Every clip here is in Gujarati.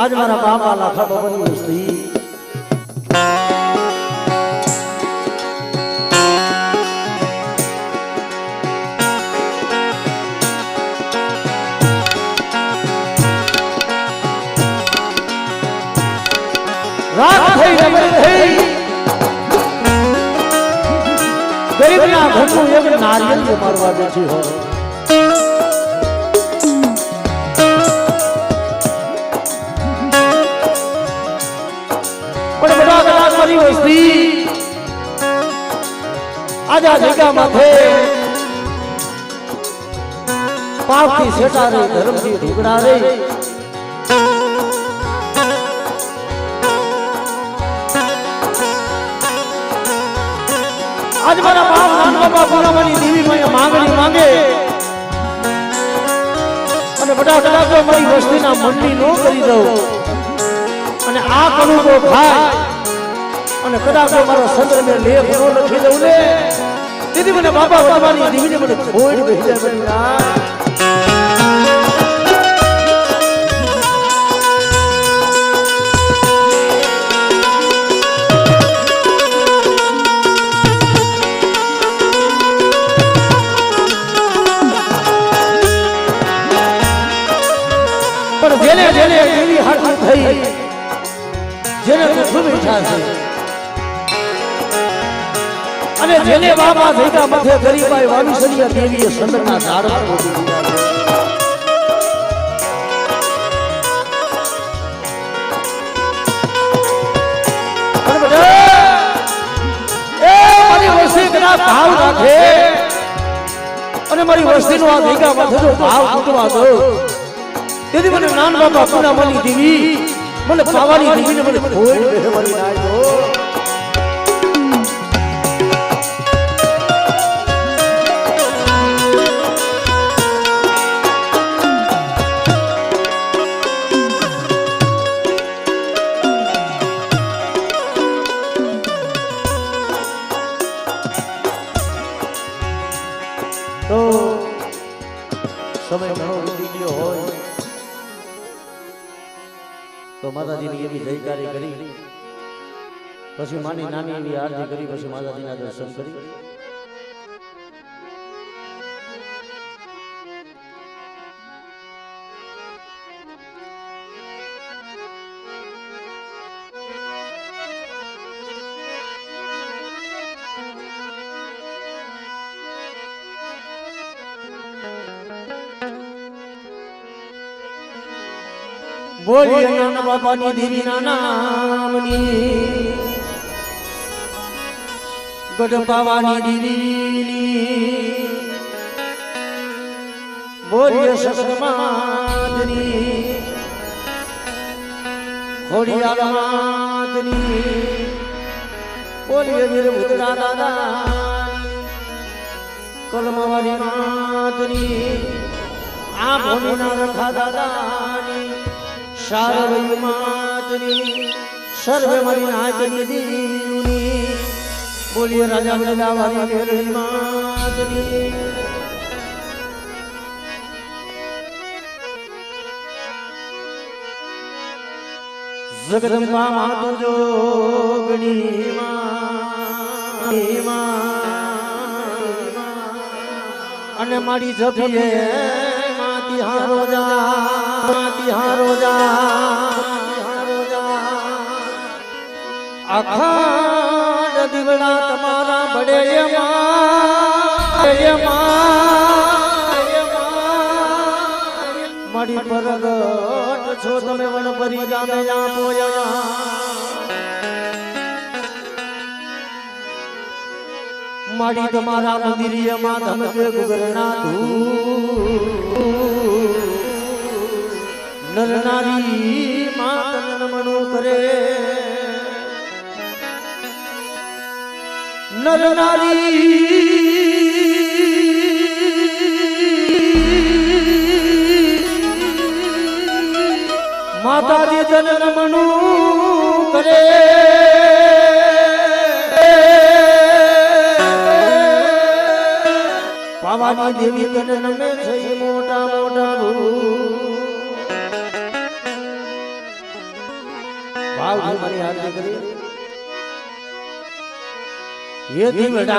आज मारा बाबा लाखा बाबानी वस्ती रात થઈ રબર થઈ ગરીબના ઘરનું એક નારિયેળ જે મારવા બેઠી હો પણ બધા કલાક મારી વસ્તી આજા જગ્યા માથે પાપથી સેટા રે ધર્મથી ઢુકડા રે आज मारा बाप नान बाबा पूनामानी देवी में मांगणी मांगे અને બડા કદાચ મારી વસ્તીના મનની નો કરી દઉં અને આ કરું તો ખાય અને કદાચ મારો સંદર મે લેખ નો લખી દઉં ને દીદી મને બાબા વડવાની દેવીને મને ખોડ બેહી જાય બના જેને જેને એવી હાથ થઈ જેને ખૂબ ઈચ્છા છે અને જેને બાબા થઈકા માથે ગરીબાઈ વાવીસરિયા દેવીએ સંદરના ઝાડવા ગોતી દીધા છે એ મારી વસ્તી કના ભાવ રાખે અને મારી વસ્તીનો આ થઈકા માથે જો ભાવ તૂટવા દો તેથી મને નાન બાબા પૂનામાની દેવી મને પાવાની દેવીને મને ખોડ બેહવાની નાય તો સમય ઘણો વીતી ગયો હોય તો માતાજીની એવી જયકારી કરી પછી માની નાની એવી આરતી કરી પછી માતાજીના દર્શન કરી બોલીએ નાના બાપાની દેવીના નામની ગઢ પાવાની દેવીની બોલીએ સસમાતની ખોડિયાર માતની બોલીએ વીરભદ્રા દાદાની કલમવારી માતની આ ભૂમિના રખા દાદાની શારવૈ માતની સર્વે મરી નાચની દીની બોલીએ રાજા બદલાવારી મેરણી માતની જગદંબા માત જોગણી અને મારી જપીએ માતી હારોજા અખંડ દીવડા તમારા બડે મારી પરગટ છો તમે વનપરી ગામે પોયા મારી તમારા મંદિરિયમાં ધમકે ગુગરના નર નારી માતન નમણો કરે નર નારી માતાજી જન નમણું કરે પાવાની દેવી તને નમે છે મોટા મોટા ભાવ મારી આરતી કરી ये दिवड़ा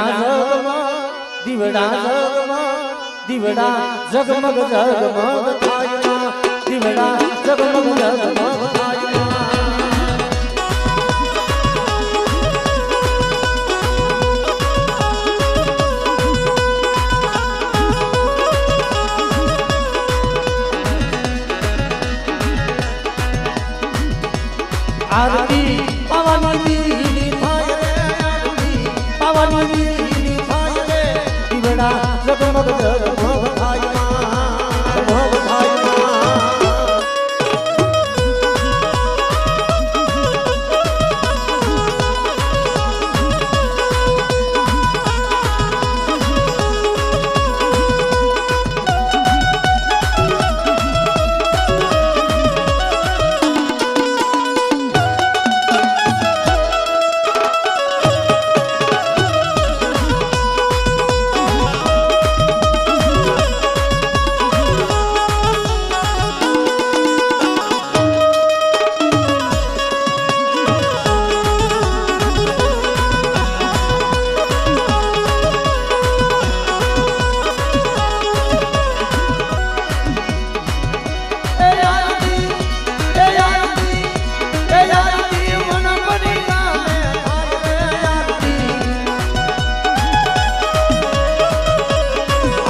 जगमग जगमग थाया दिवड़ा जगमग जगमग थाया आरती पवनी जगमग जगमग थाया जगमग थाया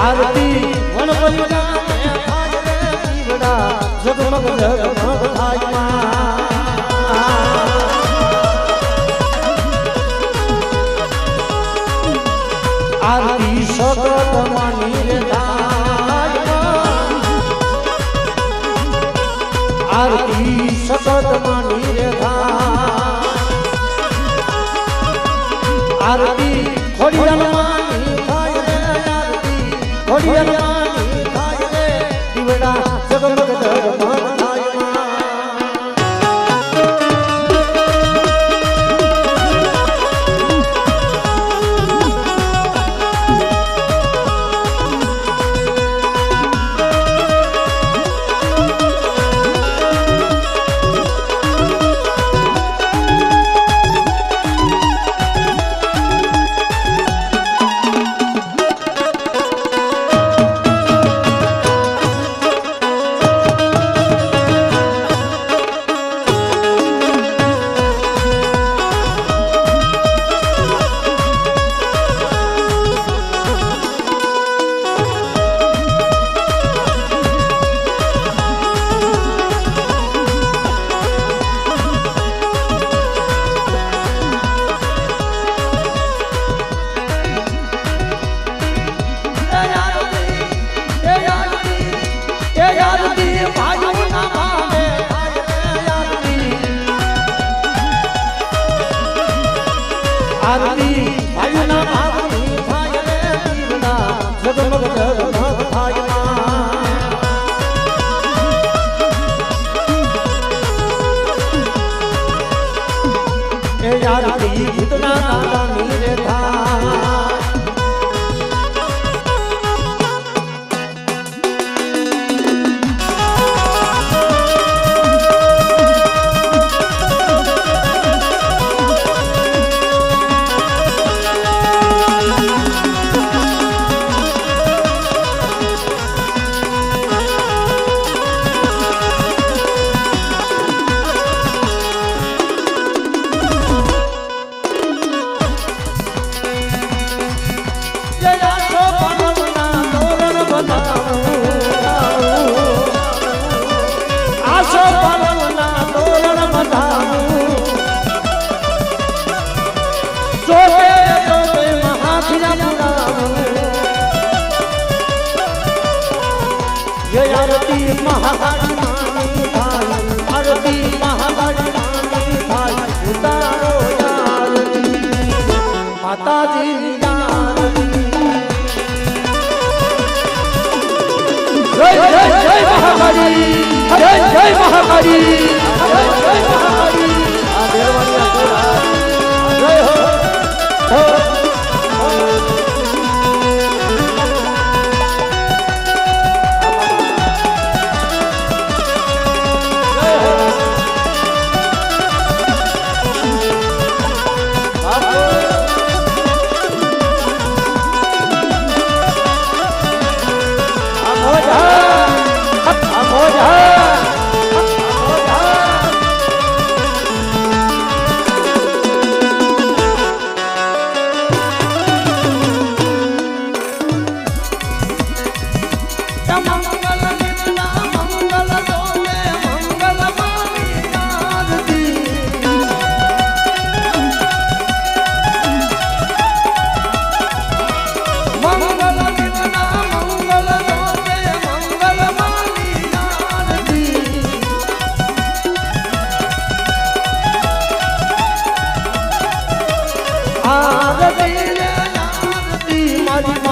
आरती वनपलिका में थाय रे दीवड़ा जगमग जगमग थाया आरती सगत मानी रे थाया आरती सगत मानी रे थाया आरती खोड़िया मानी थाय रे खोड़िया मानी थाय रे दीवड़ा जगमग जगमग थाया आरती भाईना भावनी थाय रे दीवड़ा जगमग जगमग थाया ए आरती भूतना नानी रे था आरती महाकाली मानी थाय आरती महाकाली मानी थाय उतारो आरती माताजी आरती जय जय जय महाकाली जय जय महाकाली जय जय महाकाली आ देववानिया जय हो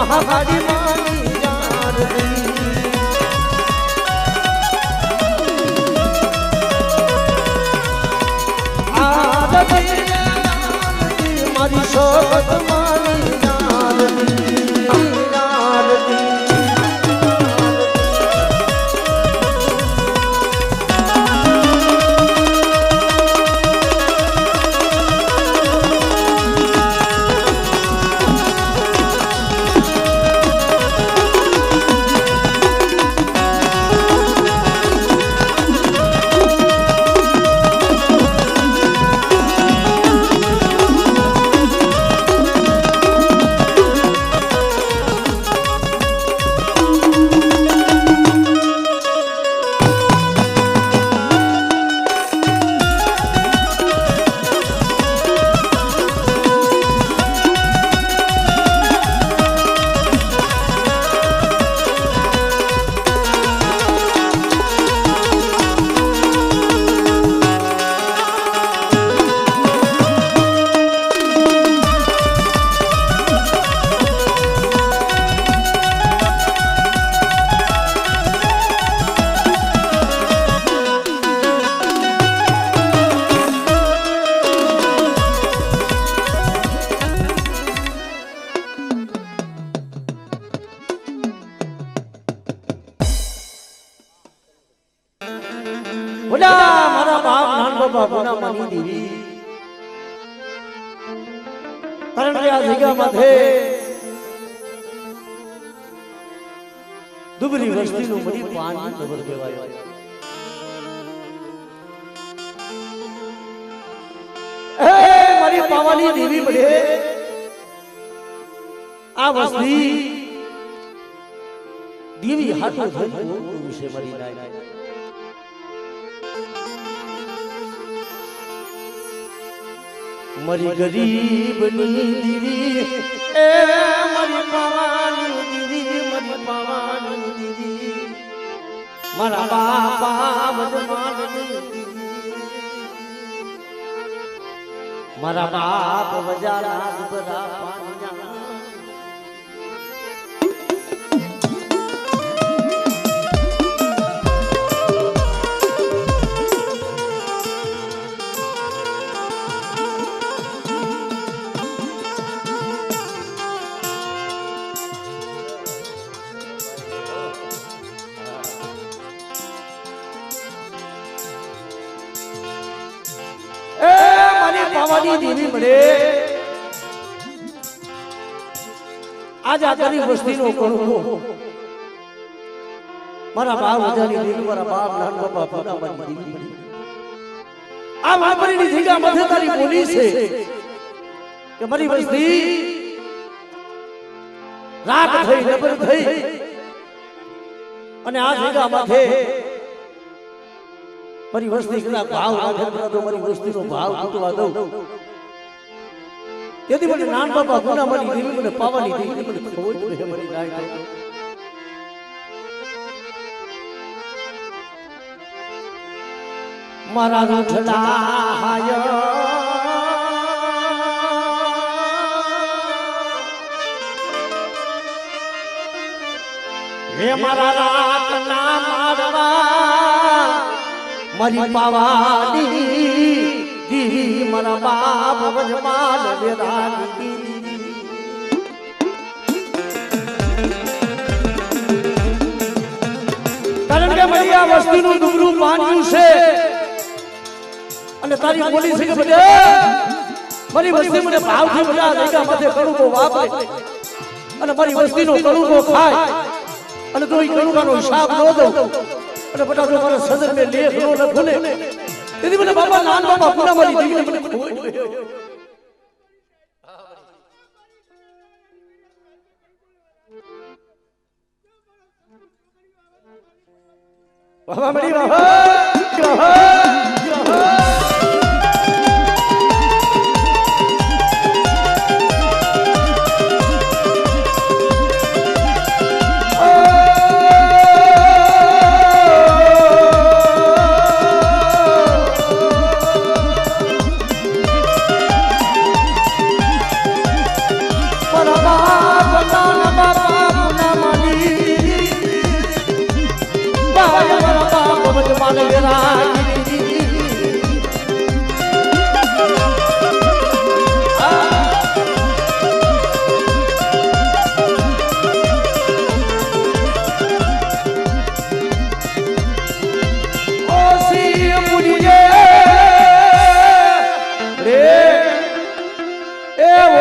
મહાકાળી માની આરતી આરતી મારી સોગત માની આરતી મારા બાપ નાનકો બાપુના માની દેવી કારણ કે આ જગ્યા માથે દુબરી વસ્તીનું મરી પાણી ખબર કહેવાય એ મારી પાવાની દેવી મળે આ વસ્તી દેવી હાટો થઈ વિશે મરી નાય મરી ગરીબની દીવી એ મરી પાવાની દીવી મરી પાવાની દીવી મારા બાપા વજમાનની દીવી મારા બાપ વજારા દુબરા પાનિયા પાવાની દેવી મળે આજ આ ગરીબ વસ્તીનો કણકો મારા બાપ વજાની દેવી મારા બાપ નાનકો બાપુના માની દેવી આ વાપરીની જગ્યા મધ્ય તારી બોલી છે કે મારી વસ્તી રાત થઈ નબર થઈ અને આ જગ્યા માથે મારી વસ્તી કદાચ ભાવ રાખે તો મારી વસ્તીનો ભાવ તૂટવા દઉં તેથી મને નાન બાપા ગુના મારી દેવી મને પાવાની દેવી મને ખબર છે મારી નાય મારા રૂઠલા હાય હે મારા રાત ના મારવા મારી પાવાની દીવી મારા બાપ વજમાન વેરાની કારણ કે મારી આ વસ્તીનું ડુબરું પાન્યું છે અને તારી બોલી છે કે બધે મારી વસ્તી મને ભાવથી બધા જગ્યા માથે કણુકો વાપરે અને મારી વસ્તીનો કણુકો ખાય અને તો એ કણુકાનો હિસાબ ન દઉં અને બટા જો મારા સદર મે લેખ નો લખું ને તેથી મને બાબા નાન બાબા પૂરા મારી દીકરી મને ખોઈ બાબા મળી બાબા મારા બાપ મત માને રાજી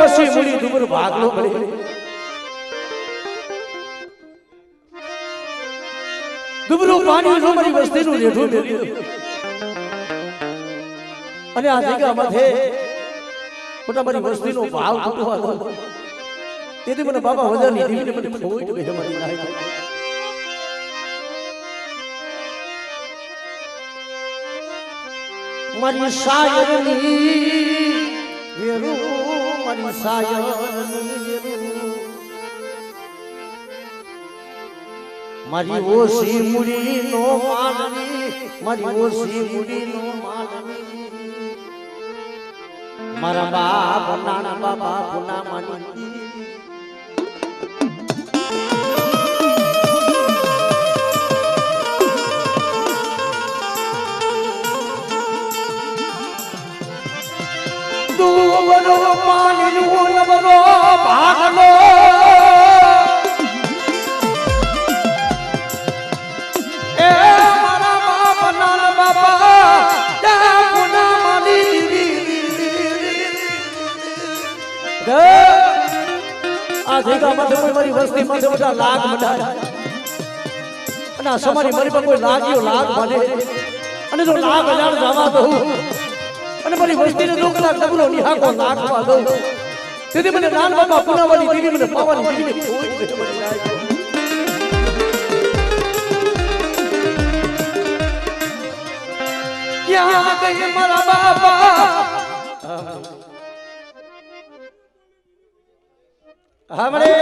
ઓછી મુડી દુબર ભાગલો પડે દુબરું પાણી જો મારી વસ્તીનું રેઠું મેલ્યું અને આ જગ્યામાં છે મોટા મારી વસ્તીનો ભાવ તૂટવા દો તેથી મને બાબા વજાની દીવીને મને ખોટ બે મારી નાખી મારી શાયરની વેરું મારી શાયરની વેરું મારી ઓછી મુડી નો માનવી મારી ઓછી મુડી નો માનવી મારા બાપ નાના બાબા પુના માની દુબરો પાણી નો નબરો ભાગલો આ જગ્યામાં કોઈ મારી વસ્તીમાં બધા લાગ બધાય અને આ સમારી મારી પર કોઈ લાગ્યો લાગ બાંધે અને જો લાગ હજાર જવા દઉં અને મારી વસ્તીને 2 કલાક ડબરો નિહાકો લાગવા દઉં તેથી મને નાન બાબા પુનાવાની દીદી મને પાવાની દીદી કોઈ ક્યાં ગઈ મારા બાબા हमरे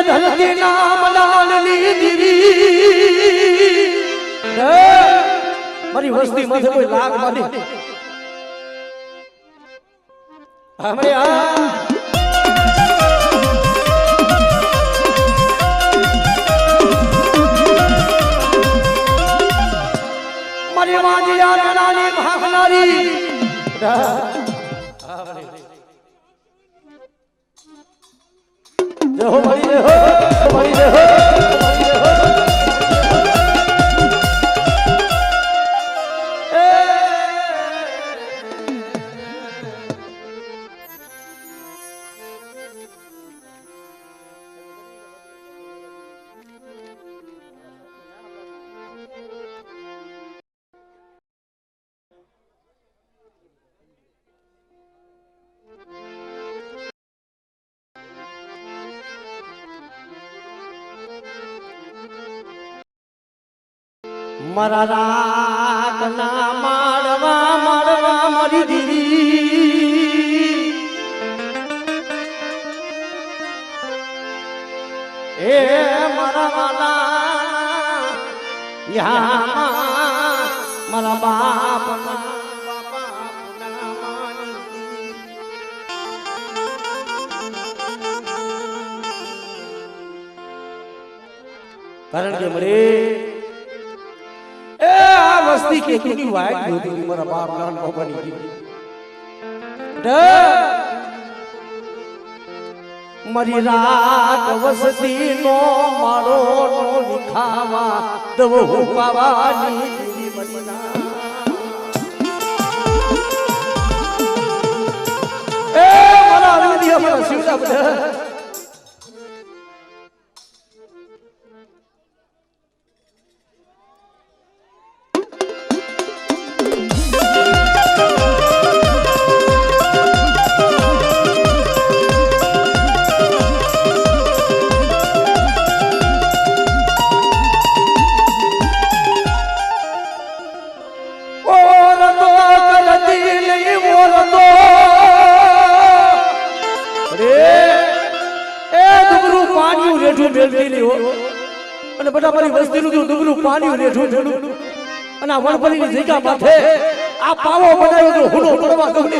धरती नाम लालनी दीवी मारी वस्ती माथे कोई लाग बांधी हमरे मारी माजी नानी भागनारी जय हो भाई जय हो भाई जय हो मारा रात ना मारवा मारवा मारी दीदी ए मारा वाला यहाँ मारा बाप ना बाबा ना मानी कारण के मरे वस्ती के की वाइट होती मेरा बाप नान बाबा की मरी रात वस्ती नो मारो नो लिखावा दव पावानी दीदी मरीना ए मारा विधि हमारा शिवजा बद બધા મારી વસ્તીનું જો ડુબરું પાણી રેઠું જોડું અને આ વણપરીની જગ્યા માથે આ પાવો બનાવ્યો જો હુનો પડવા દઉં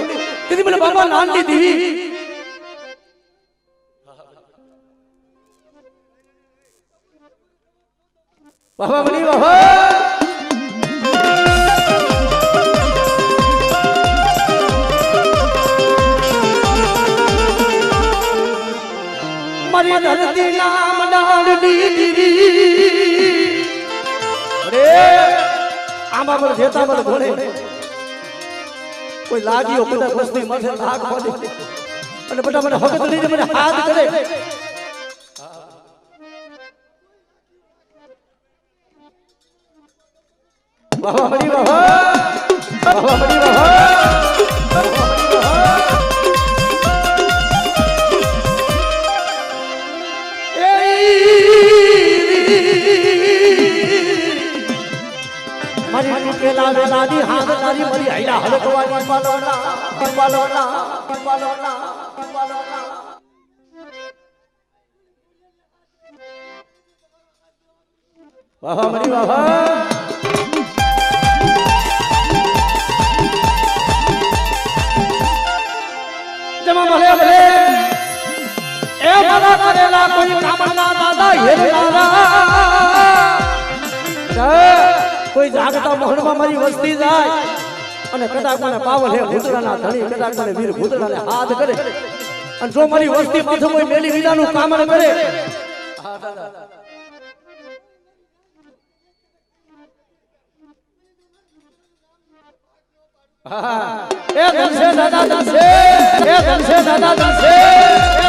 તેથી મને બાબા નાનની દેવી બાબા બની બાબા મારી ધરતી નામ ડાળની દીરી અરે આમાં પર જેતા પર ઘોડે કોઈ લાગીઓ બધા વસ્તી માથે લાગ પડે અને બધા મને હકત લઈને મને હાથ કરે બાબા મરી બાબા બાબા મરી બાબા મારી ટૂટેલા વેલાની હાથ તારી મરી હૈયા હલકવાની પાલોના પાલોના પાલોના પાલોના વાહ મરી વાહ જમા ભલે ભલે એ મારા કરેલા કોઈ કામના દાદા હેરનારા કોઈ જાગતા મોહનમાં મારી વસ્તી જાય અને કદાચ મને પાવલ હે ભૂતળાના ધણી કદાચ મને વીર ભૂતળાને હાથ કરે અને જો મારી વસ્તી માથે કોઈ મેલી વિનાનું કામ ન કરે એ ધનસે દાદા ધનસે એ ધનસે દાદા ધનસે